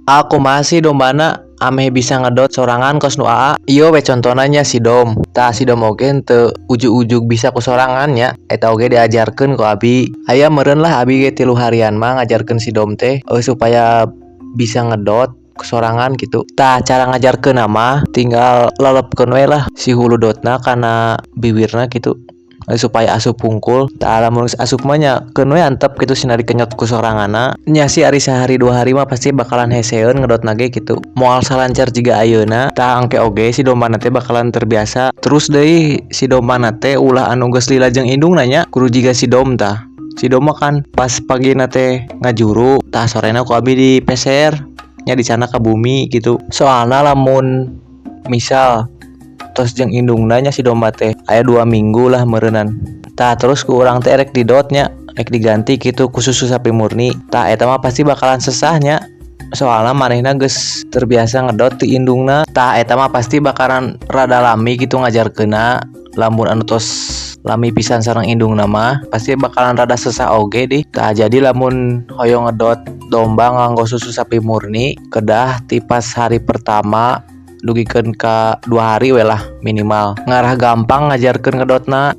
Aku masih dombana ameh bisa ngedot sorangan kos nu aa. Iyo we contonanya si dom. Tah si dom oge teu ujug-ujug bisa ku sorangannya. Eta oge diajarkeun ku abi. Aya meureun lah abi ge 3 harian mah ngajarkeun si dom teh supaya bisa ngedot sorangan gitu. Tah cara ngajarkeun mah tinggal lelepkeun we lah si hulu dotna kana bibirna gitu. Supaya asup pungkul tah lamun asup mah nya keun we antep gitu sinari kenyot ku sorangana nya si ari sehari 2 hari mah pasti bakalan heseun ngedot nage gitu moal salancar jiga ayeuna tah angke oge si dombana teh bakalan terbiasa terus deui si dombana teh ulah anu geus lilajeng indung nanya kudu jiga si dom tah si dom mah kan pas pagi teh ngajuru tah sorena ku abi dipeser nya di sana ke bumi gitu soalna lamun misal tos jeung indungna nya si domba teh aya 2 minggu lah meureunan tah terus ku urang teh rek didotnya rek diganti gitu ku susu sapi murni tah eta mah pasti bakalan sesahnya soalna manehna geus terbiasa ngedot ti indungna tah eta mah pasti bakalan rada lami gitu ngajarkeunna lamun anu tos lami pisan sareng indungna mah pasti bakalan rada sesah oge deh tah jadi lamun hoyong ngedot domba nganggo susu sapi murni kedah ti pas hari pertama dugikeun ka 2 hari we lah minimal ngarah gampang ngajarkeun ngedotna